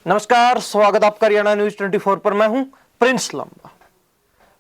नमस्कार, स्वागत आपका हरियाणा न्यूज 24 पर। मैं हूं प्रिंस लंबा।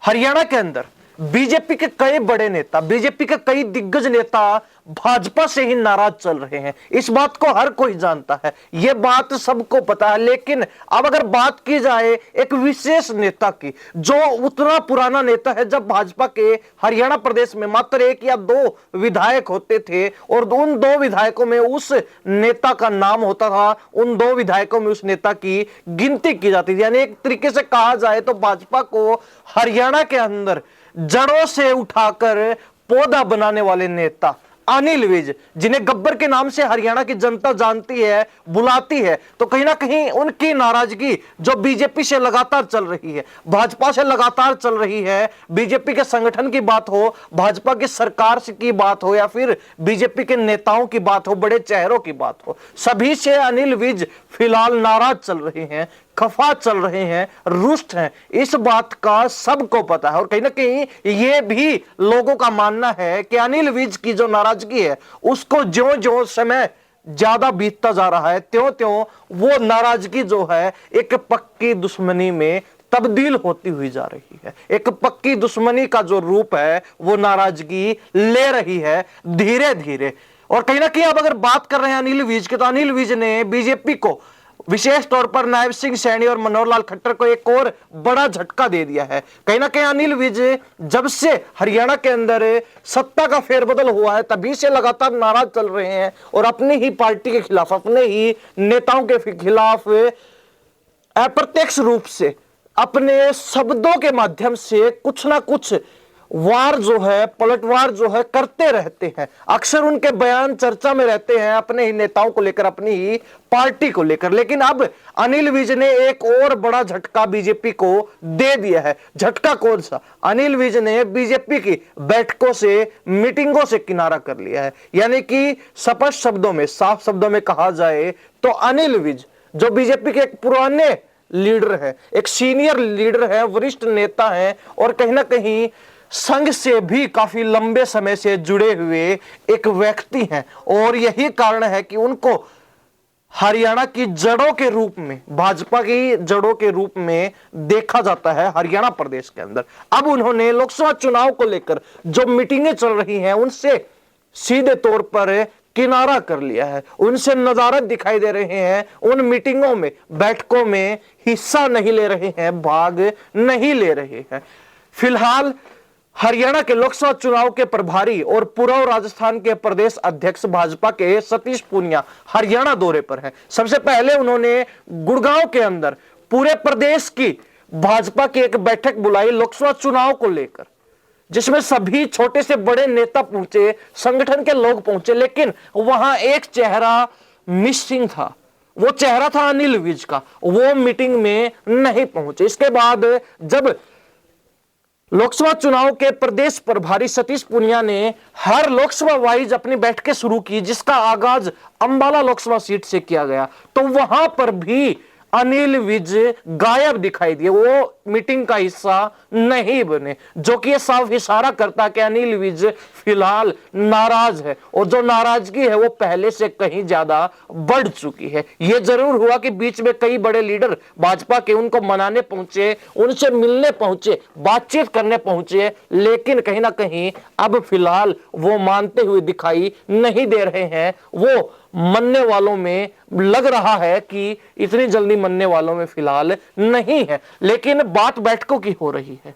हरियाणा के अंदर बीजेपी के कई बड़े नेता, बीजेपी के कई दिग्गज नेता भाजपा से ही नाराज चल रहे हैं। इस बात को हर कोई जानता है, यह बात सबको पता है। लेकिन अब अगर बात की जाए एक विशेष नेता की, जो उतना पुराना नेता है जब भाजपा के हरियाणा प्रदेश में मात्र 1 या 2 विधायक होते थे और उन 2 विधायकों में उस नेता का नाम होता था, उन 2 विधायकों में उस नेता की गिनती की जाती थी। यानी एक तरीके से कहा जाए तो भाजपा को हरियाणा के अंदर जड़ों से उठाकर पौधा बनाने वाले नेता अनिल विज, जिन्हें गब्बर के नाम से हरियाणा की जनता जानती है, बुलाती है, तो कहीं ना कहीं उनकी नाराजगी जो बीजेपी से लगातार चल रही है, भाजपा से लगातार चल रही है, बीजेपी के संगठन की बात हो, भाजपा की सरकार की बात हो या फिर बीजेपी के नेताओं की बात हो, बड़े चेहरों की बात हो, सभी से अनिल विज फिलहाल नाराज चल रहे हैं, खफा चल रहे हैं, रुष्ट हैं। इस बात का सबको पता है और कहीं ना कहीं यह भी लोगों का मानना है कि अनिल विज की जो नाराजगी है, उसको ज्यों ज्यों समय ज्यादा बीतता जा रहा है, त्यों त्यों वो नाराजगी जो है एक पक्की दुश्मनी में तब्दील होती हुई जा रही है। एक पक्की दुश्मनी का जो रूप है वो नाराजगी ले रही है धीरे धीरे। और कहीं ना कहीं अब अगर बात कर रहे हैं अनिल विज की, तो अनिल विज ने बीजेपी को, विशेष तौर पर नायब सिंह सैनी और मनोहर लाल खट्टर को एक और बड़ा झटका दे दिया है। कहीं ना कहीं अनिल विज जब से हरियाणा के अंदर सत्ता का फेरबदल हुआ है तभी से लगातार नाराज चल रहे हैं और अपनी ही पार्टी के खिलाफ, अपने ही नेताओं के खिलाफ अप्रत्यक्ष रूप से अपने शब्दों के माध्यम से कुछ ना कुछ वार जो है, पलटवार जो है करते रहते हैं। अक्सर उनके बयान चर्चा में रहते हैं अपने ही नेताओं को लेकर, अपनी ही पार्टी को लेकर। लेकिन अब अनिल विज ने एक और बड़ा झटका बीजेपी को दे दिया है। झटका कौन सा? अनिल विज ने बीजेपी की बैठकों से, मीटिंगों से किनारा कर लिया है। यानी कि स्पष्ट शब्दों में, साफ शब्दों में कहा जाए तो अनिल विज जो बीजेपी के एक पुराने लीडर है, एक सीनियर लीडर है, वरिष्ठ नेता है और कहीं ना कहीं संघ से भी काफी लंबे समय से जुड़े हुए एक व्यक्ति हैं और यही कारण है कि उनको हरियाणा की जड़ों के रूप में, भाजपा की जड़ों के रूप में देखा जाता है हरियाणा प्रदेश के अंदर। अब उन्होंने लोकसभा चुनाव को लेकर जो मीटिंगें चल रही हैं उनसे सीधे तौर पर किनारा कर लिया है, उनसे नजारत दिखाई दे रहे हैं, उन मीटिंगों में, बैठकों में हिस्सा नहीं ले रहे हैं, भाग नहीं ले रहे हैं। फिलहाल हरियाणा के लोकसभा चुनाव के प्रभारी और पूर्व राजस्थान के प्रदेश अध्यक्ष भाजपा के सतीश पूनिया हरियाणा दौरे पर हैं। सबसे पहले उन्होंने गुड़गांव के अंदर पूरे प्रदेश की भाजपा की एक बैठक बुलाई लोकसभा चुनाव को लेकर, जिसमें सभी छोटे से बड़े नेता पहुंचे, संगठन के लोग पहुंचे। लेकिन वहां एक चेहरा मिसिंग था, वो चेहरा था अनिल विज का। वो मीटिंग में नहीं पहुंचे। इसके बाद जब लोकसभा चुनाव के प्रदेश प्रभारी सतीश पूनिया ने हर लोकसभा वाइज अपनी बैठकें शुरू की, जिसका आगाज अंबाला लोकसभा सीट से किया गया, तो वहां पर भी अनिल विज गायब दिखाई दिए। वो मीटिंग का हिस्सा नहीं बने, जो कि यह साफ इशारा करता है कि अनिल विज फिलहाल नाराज है और जो नाराजगी है वो पहले से कहीं ज्यादा बढ़ चुकी है। यह जरूर हुआ कि बीच में कई बड़े लीडर भाजपा के उनको मनाने पहुंचे, उनसे मिलने पहुंचे, बातचीत करने पहुंचे, लेकिन कहीं ना कहीं अब फिलहाल वो मानते हुए दिखाई नहीं दे रहे हैं। वो मनने वालों में लग रहा है कि इतनी जल्दी मनने वालों में फिलहाल नहीं है। लेकिन बात बैठकों की हो रही है।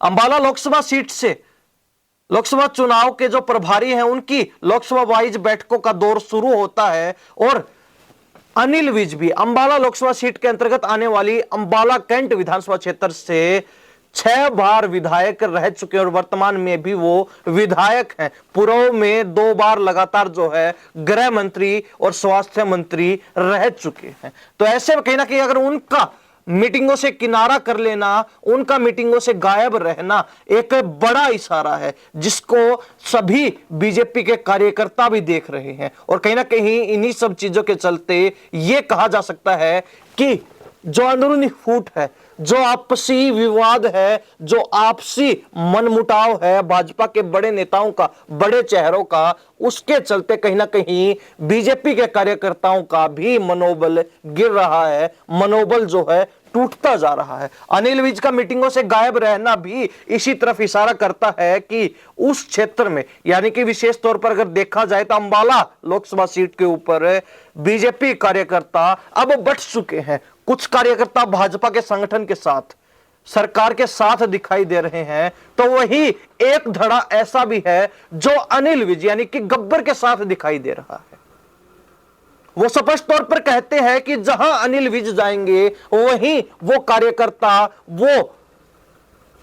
अंबाला लोकसभा सीट से लोकसभा चुनाव के जो प्रभारी हैं उनकी लोकसभा वाइज बैठकों का दौर शुरू होता है और अनिल विज भी अंबाला लोकसभा सीट के अंतर्गत आने वाली अंबाला कैंट विधानसभा क्षेत्र से 6 बार विधायक रह चुके और वर्तमान में भी वो विधायक हैं। पूर्व में 2 बार लगातार जो है गृह मंत्री और स्वास्थ्य मंत्री रह चुके हैं। तो ऐसे में कहीं ना कहीं अगर उनका मीटिंगों से किनारा कर लेना, उनका मीटिंगों से गायब रहना एक बड़ा इशारा है, जिसको सभी बीजेपी के कार्यकर्ता भी देख रहे हैं। और कहीं ना कहीं इन्हीं सब चीजों के चलते यह कहा जा सकता है कि जो अंदरूनी फूट है, जो आपसी विवाद है, जो आपसी मनमुटाव है भाजपा के बड़े नेताओं का, बड़े चेहरों का, उसके चलते कहीं ना कहीं बीजेपी के कार्यकर्ताओं का भी मनोबल गिर रहा है, मनोबल जो है टूटता जा रहा है। अनिल विज का मीटिंगों से गायब रहना भी इसी तरफ इशारा करता है कि उस क्षेत्र में, यानी कि विशेष तौर पर अगर देखा जाए तो अंबाला लोकसभा सीट के ऊपर बीजेपी कार्यकर्ता अब बट चुके हैं। कुछ कार्यकर्ता भाजपा के संगठन के साथ, सरकार के साथ दिखाई दे रहे हैं, तो वही एक धड़ा ऐसा भी है जो अनिल विज यानी कि गब्बर के साथ दिखाई दे रहा है। वो स्पष्ट तौर पर कहते हैं कि जहां अनिल विज जाएंगे वहीं वो कार्यकर्ता, वो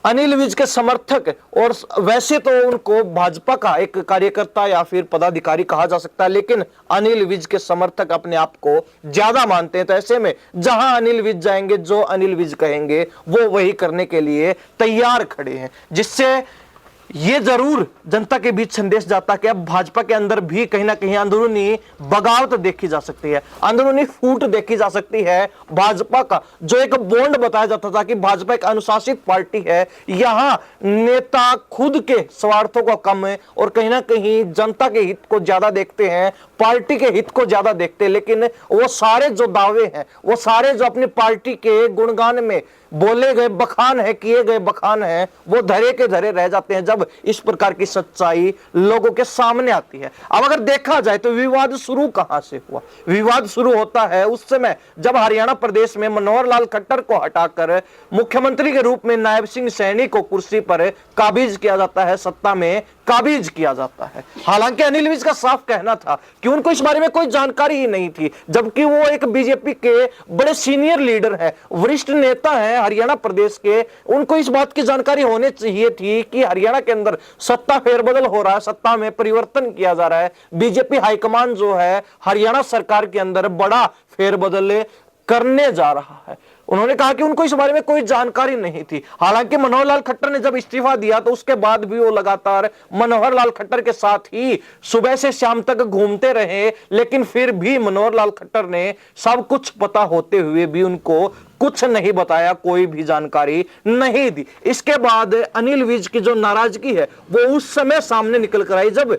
अनिल विज के समर्थक, और वैसे तो उनको भाजपा का एक कार्यकर्ता या फिर पदाधिकारी कहा जा सकता है, लेकिन अनिल विज के समर्थक अपने आप को ज्यादा मानते हैं। तो ऐसे में जहां अनिल विज जाएंगे, जो अनिल विज कहेंगे वो वही करने के लिए तैयार खड़े हैं, जिससे ये जरूर जनता के बीच संदेश जाता है कि अब भाजपा के अंदर भी कहीं ना कहीं अंदरूनी बगावत देखी जा सकती है, अंदरूनी फूट देखी जा सकती है। भाजपा का जो एक बॉन्ड बताया जाता था कि भाजपा एक अनुशासित पार्टी है, यहां नेता खुद के स्वार्थों को कम है और कहीं ना कहीं जनता के हित को ज्यादा देखते हैं, पार्टी के हित को ज्यादा देखते हैं। लेकिन वो सारे जो दावे हैं, वो सारे जो अपनी पार्टी के गुणगान में बोले गए बखान है, किए गए बखान है, वो धरे के धरे रह जाते हैं जब इस प्रकार की सच्चाई लोगों के सामने आती है। अब अगर देखा जाए तो विवाद शुरू कहां से हुआ? विवाद शुरू होता है उस समय जब हरियाणा प्रदेश में मनोहर लाल खट्टर को हटाकर मुख्यमंत्री के रूप में नायब सिंह सैनी को कुर्सी पर काबिज किया जाता है, सत्ता में काबिज किया जाता है। हालांकि अनिल विज का साफ कहना था कि उनको इस बारे में कोई जानकारी ही नहीं थी, जबकि वो एक बीजेपी के बड़े सीनियर लीडर है, वरिष्ठ नेता है हरियाणा प्रदेश के। उनको इस बात की जानकारी होनी चाहिए थी कि हरियाणा के अंदर सत्ता फेरबदल हो रहा है, सत्ता में परिवर्तन किया जा रहा है, बीजेपी हाईकमान जो है हरियाणा सरकार के अंदर बड़ा फेरबदल करने जा रहा है। उन्होंने कहा कि उनको इस बारे में कोई जानकारी नहीं थी। हालांकि मनोहर लाल खट्टर ने जब इस्तीफा दिया तो उसके बाद भी वो लगातार मनोहर लाल खट्टर के साथ ही सुबह से शाम तक घूमते रहे, लेकिन फिर भी मनोहर लाल खट्टर ने सब कुछ पता होते हुए भी उनको कुछ नहीं बताया, कोई भी जानकारी नहीं दी। इसके बाद अनिल विज की जो नाराजगी है वो उस समय सामने निकल कर आई जब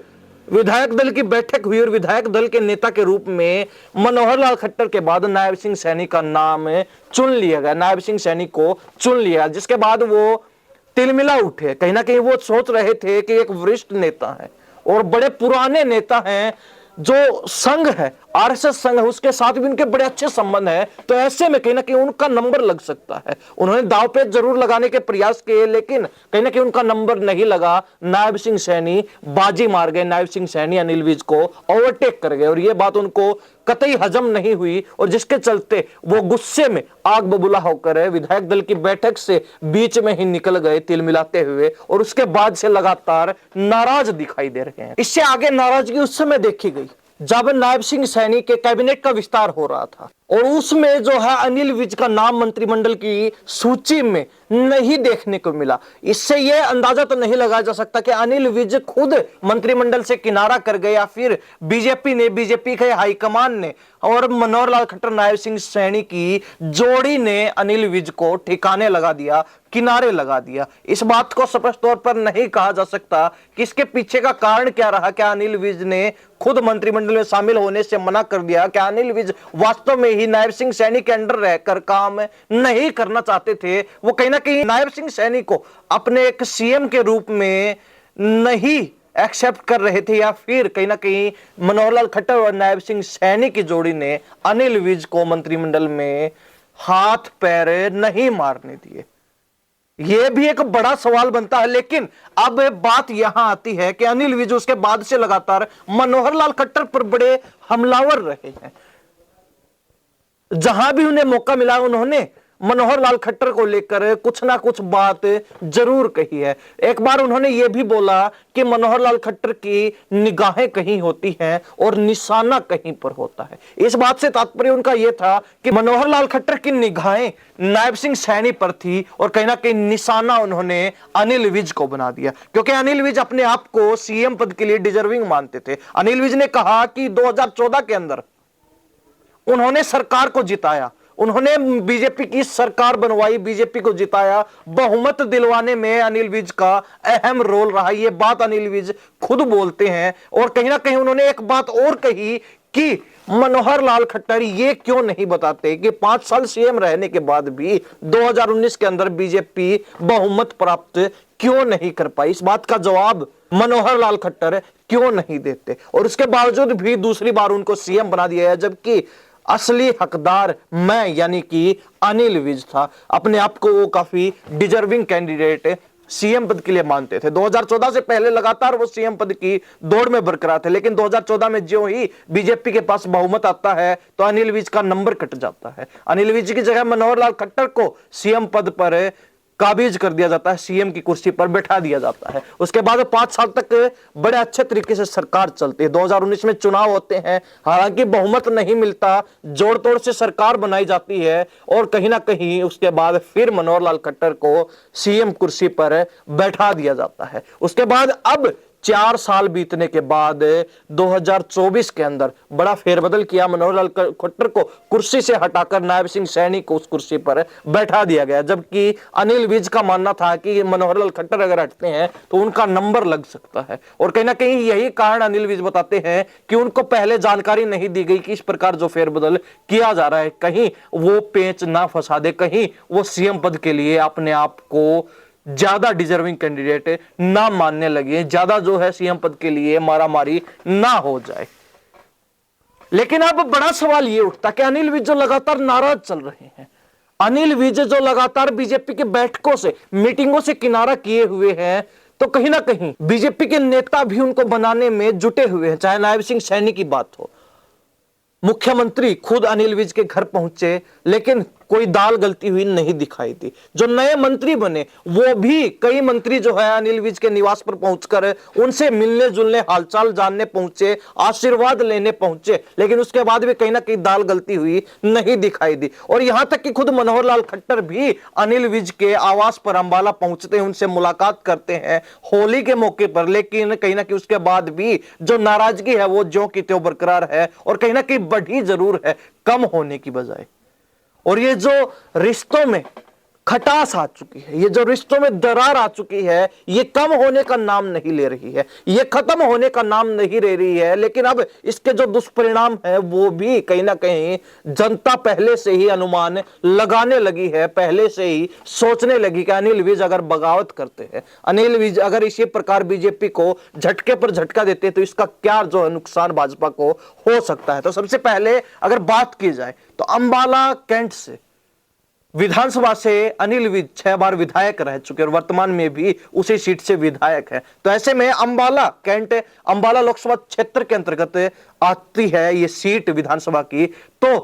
विधायक दल की बैठक हुई और विधायक दल के नेता के रूप में मनोहर लाल खट्टर के बाद नायब सिंह सैनी का नाम चुन लिया गया, नायब सिंह सैनी को चुन लिया। जिसके बाद वो तिलमिला उठे, कहीं ना कहीं वो सोच रहे थे कि एक वरिष्ठ नेता है और बड़े पुराने नेता हैं, जो संघ है आरएसएस संघ है उसके साथ भी उनके बड़े अच्छे संबंध है, तो ऐसे में कहीं ना कहीं उनका नंबर लग सकता है। उन्होंने दाव पे जरूर लगाने के प्रयास किए, लेकिन कहीं ना कहीं उनका नंबर नहीं लगा। नायब सिंह सैनी बाजी मार गए, नायब सिंह सैनी अनिल विज को ओवरटेक कर गए और ये बात उनको कतई हजम नहीं हुई, और जिसके चलते वो गुस्से में आग बबूला होकर विधायक दल की बैठक से बीच में ही निकल गए तिलमिलाते हुए, और उसके बाद से लगातार नाराज दिखाई दे रहे हैं। इससे आगे नाराजगी उस समय देखी गई जब नायब सिंह सैनी के कैबिनेट का विस्तार हो रहा था और उसमें जो है अनिल विज का नाम मंत्रिमंडल की सूची में नहीं देखने को मिला। इससे यह अंदाजा तो नहीं लगाया जा सकता कि अनिल विज खुद मंत्रिमंडल से किनारा कर गए या फिर बीजेपी ने, बीजेपी के हाईकमान ने और मनोहर लाल खट्टर नायब सिंह सैनी की जोड़ी ने अनिल विज को ठिकाने लगा दिया, किनारे लगा दिया। इस बात को स्पष्ट तौर पर नहीं कहा जा सकता कि इसके पीछे का कारण क्या रहा। क्या अनिल विज ने खुद मंत्रिमंडल में शामिल होने से मना कर दिया? क्या अनिल विज वास्तव में ही नायब सिंह सैनी के अंडर रहकर काम नहीं करना चाहते थे? वो कहीं ना कहीं नायब सिंह सैनी को अपने एक सीएम के रूप में नहीं एक्सेप्ट कर रहे थे, या फिर कहीं ना कहीं मनोहर लाल खट्टर और नायब सिंह सैनी की जोड़ी ने अनिल विज को मंत्रिमंडल में हाथ पैर नहीं मारने दिए? यह भी एक बड़ा सवाल बनता है। लेकिन अब बात यहां आती है कि अनिल विज उसके बाद से लगातार मनोहर लाल खट्टर पर बड़े हमलावर रहे हैं। जहां भी उन्हें मौका मिला उन्होंने मनोहर लाल खट्टर को लेकर कुछ ना कुछ बात जरूर कही है। एक बार उन्होंने यह भी बोला कि मनोहर लाल खट्टर की निगाहें कहीं होती हैं और निशाना कहीं पर होता है। इस बात से तात्पर्य उनका यह था कि मनोहर लाल खट्टर की निगाहें नायब सिंह सैनी पर थी और कहीं ना कहीं निशाना उन्होंने अनिल विज को बना दिया, क्योंकि अनिल विज अपने आप को सीएम पद के लिए डिजर्विंग मानते थे। अनिल विज ने कहा कि 2014 के अंदर उन्होंने सरकार को जिताया उन्होंने बीजेपी की सरकार बनवाई, बीजेपी को जिताया, बहुमत दिलवाने में अनिल विज का अहम रोल रहा। ये बात अनिल विज खुद बोलते हैं। और कहीं ना कहीं उन्होंने एक बात और कही कि मनोहर लाल खट्टर ये क्यों नहीं बताते कि 5 साल सीएम रहने के बाद भी 2019 के अंदर बीजेपी बहुमत प्राप्त क्यों नहीं कर पाई। इस बात का जवाब मनोहर लाल खट्टर क्यों नहीं देते, और उसके बावजूद भी दूसरी बार उनको सीएम बना दिया है, जबकि असली हकदार मैं यानी कि अनिल विज था। अपने आप को वो काफी डिजर्विंग कैंडिडेट सीएम पद के लिए मानते थे। 2014 से पहले लगातार वो सीएम पद की दौड़ में बरकरार थे, लेकिन 2014 में जो ही बीजेपी के पास बहुमत आता है तो अनिल विज का नंबर कट जाता है। अनिल विज की जगह मनोहर लाल खट्टर को सीएम पद पर काबिज कर दिया जाता है, सीएम की कुर्सी पर बैठा दिया जाता है। उसके बाद 5 साल तक बड़े अच्छे तरीके से सरकार चलती है। 2019 में चुनाव होते हैं, हालांकि बहुमत नहीं मिलता, जोड़ तोड़ से सरकार बनाई जाती है, और कहीं ना कहीं उसके बाद फिर मनोहर लाल खट्टर को सीएम कुर्सी पर बैठा दिया जाता है। उसके बाद अब 4 साल बीतने के बाद 2024 के अंदर बड़ा फेरबदल किया। मनोहर लाल खट्टर को कुर्सी से हटाकर नायब सिंह सैनी को उस कुर्सी पर बैठा दिया गया, जबकि अनिल विज का मानना था कि मनोहर लाल खट्टर अगर हटते हैं तो उनका नंबर लग सकता है। और कहीं ना कहीं यही कारण अनिल विज बताते हैं कि उनको पहले जानकारी नहीं दी गई कि इस प्रकार जो फेरबदल किया जा रहा है, कहीं वो पेंच ना फंसा दे, कहीं वो सीएम पद के लिए अपने आप को ज्यादा डिजर्विंग कैंडिडेट ना मानने लगे, ज्यादा जो है सीएम पद के लिए मारामारी ना हो जाए। लेकिन अब बड़ा सवाल यह उठता कि अनिल विज जो लगातार नाराज चल रहे हैं, अनिल विज जो लगातार बीजेपी के बैठकों से, मीटिंगों से किनारा किए हुए हैं, तो कहीं ना कहीं बीजेपी के नेता भी उनको बनाने में जुटे हुए हैं। चाहे नायब सिंह सैनी की बात हो, मुख्यमंत्री खुद अनिल विज के घर पहुंचे, लेकिन कोई दाल गलती हुई नहीं दिखाई दी। जो नए मंत्री बने वो भी, कई मंत्री जो है अनिल विज के निवास पर पहुंचकर उनसे मिलने जुलने, हालचाल जानने पहुंचे, आशीर्वाद लेने पहुंचे, लेकिन उसके बाद भी कहीं ना कहीं दाल गलती हुई नहीं दिखाई दी। और यहां तक कि खुद मनोहर लाल खट्टर भी अनिल विज के आवास पर अंबाला पहुंचते हैं, उनसे मुलाकात करते हैं होली के मौके पर, लेकिन कहीं ना कहीं उसके बाद भी जो नाराजगी है वो ज्यों की त्यों बरकरार है, और कहीं ना कहीं बढ़ी जरूर है, कम होने की बजाय। और ये जो रिश्तों में खटास आ चुकी है, ये जो रिश्तों में दरार आ चुकी है, ये कम होने का नाम नहीं ले रही है, ये खत्म होने का नाम नहीं ले रही है। लेकिन अब इसके जो दुष्परिणाम है वो भी कहीं ना कहीं जनता पहले से ही अनुमान लगाने लगी है, पहले से ही सोचने लगी कि अनिल विज अगर बगावत करते हैं, अनिल विज अगर इसी प्रकार बीजेपी को झटके पर झटका देते हैं, तो इसका क्या जो है नुकसान भाजपा को हो सकता है। तो सबसे पहले अगर बात की जाए तो अंबाला कैंट से विधानसभा से अनिल विज 6 बार विधायक रह चुके और वर्तमान में भी उसी सीट से विधायक है। तो ऐसे में अंबाला कैंट, अंबाला लोकसभा क्षेत्र के अंतर्गत आती है ये सीट विधानसभा की। तो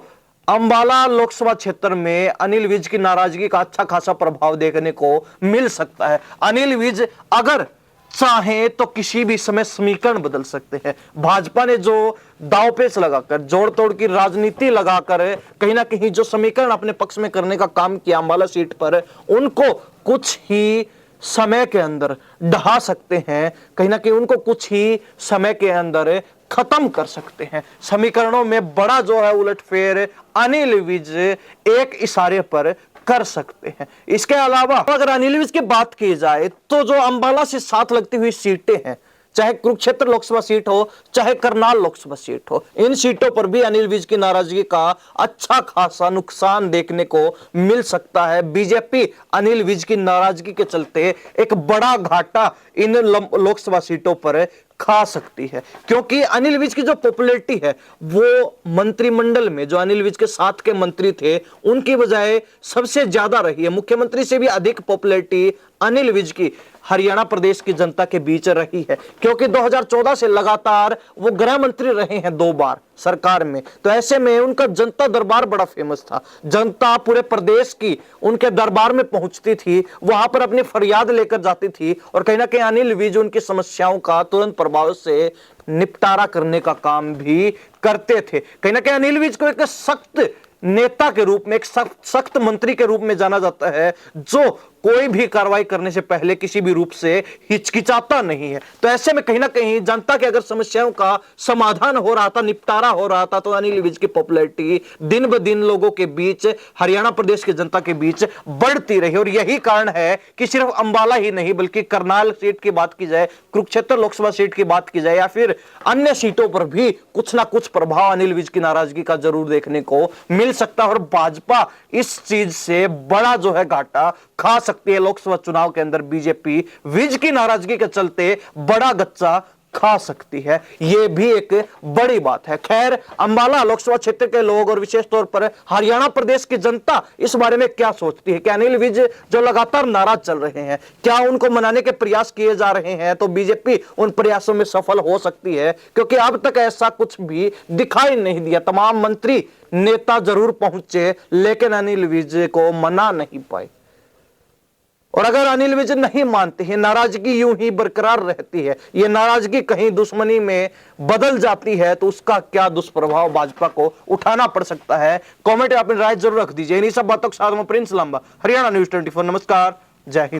अंबाला लोकसभा क्षेत्र में अनिल विज की नाराजगी का अच्छा खासा प्रभाव देखने को मिल सकता है। अनिल विज अगर चाहे तो किसी भी समय समीकरण बदल सकते हैं। भाजपा ने जो दांवपेच लगाकर, जोड़ तोड़ की राजनीति लगाकर कहीं ना कहीं जो समीकरण अपने पक्ष में करने का काम किया अंबाला सीट पर, उनको कुछ ही समय के अंदर ढहा सकते हैं, कहीं ना कहीं उनको कुछ ही समय के अंदर खत्म कर सकते हैं। समीकरणों में बड़ा जो है उलटफेर अनिल विज एक इशारे पर कर सकते हैं। इसके अलावा अगर अनिल विज की बात की जाए तो जो अंबाला से साथ लगती हुई सीटें हैं, चाहे कुरुक्षेत्र लोकसभा सीट हो, चाहे करनाल लोकसभा सीट हो, इन सीटों पर भी अनिल विज की नाराजगी का अच्छा खासा नुकसान देखने को मिल सकता है। बीजेपी अनिल विज की नाराजगी के चलते एक बड़ा घाटा इन लोकसभा सीटों पर खा सकती है, क्योंकि अनिल विज की जो पॉपुलैरिटी है वो मंत्रिमंडल में जो अनिल विज के साथ के मंत्री थे उनकी बजाय सबसे ज्यादा रही है। मुख्यमंत्री से भी अधिक पॉपुलैरिटी अनिल विज की हरियाणा प्रदेश की जनता के बीच रही है, क्योंकि 2014 से लगातार वो गृह मंत्री रहे हैं 2 बार सरकार में। तो ऐसे में उनका जनता दरबार बड़ा फेमस था, जनता पूरे प्रदेश की उनके दरबार में पहुंचती थी, वहां पर अपनी फरियाद लेकर जाती थी, और कहीं ना कहीं अनिल विज उनकी समस्याओं का तुरंत प्रभाव से निपटारा करने का काम भी करते थे। कहीं ना कहीं अनिल विज को एक सख्त नेता के रूप में, एक सख्त मंत्री के रूप में जाना जाता है, जो कोई भी कार्रवाई करने से पहले किसी भी रूप से हिचकिचाता नहीं है। तो ऐसे में कहीं ना कहीं जनता के अगर समस्याओं का समाधान हो रहा था, निपटारा हो रहा था, तो अनिल विज की पॉपुलैरिटी दिन ब दिन लोगों के बीच, हरियाणा प्रदेश की जनता के बीच बढ़ती रही। और यही कारण है कि सिर्फ अंबाला ही नहीं बल्कि करनाल सीट की बात की जाए, कुरुक्षेत्र लोकसभा सीट की बात की जाए या फिर अन्य सीटों पर भी कुछ ना कुछ प्रभाव अनिल विज की नाराजगी का जरूर देखने को मिल सकता है। और भाजपा इस चीज से बड़ा जो है घाटा खा सकती है। लोकसभा चुनाव के अंदर बीजेपी विज की नाराजगी के चलते बड़ा गच्चा खा सकती है, यह भी एक बड़ी बात है। खैर, अंबाला लोकसभा क्षेत्र के लोग और विशेष तौर पर हरियाणा प्रदेश की जनता इस बारे में क्या सोचती है कि अनिल विज जो लगातार नाराज चल रहे हैं, क्या उनको मनाने के प्रयास किए जा रहे हैं तो बीजेपी उन प्रयासों में सफल हो सकती है? क्योंकि अब तक ऐसा कुछ भी दिखाई नहीं दिया। तमाम मंत्री नेता जरूर पहुंचे लेकिन अनिल विज को मना नहीं पाए। और अगर अनिल विज नहीं मानते हैं, नाराजगी यूं ही बरकरार रहती है, ये नाराजगी कहीं दुश्मनी में बदल जाती है, तो उसका क्या दुष्प्रभाव भाजपा को उठाना पड़ सकता है? कमेंट में अपनी राय जरूर रख दीजिए। इन्हीं सब बातों के साथ मैं प्रिंस लांबा, हरियाणा न्यूज 24। नमस्कार, जय हिंद।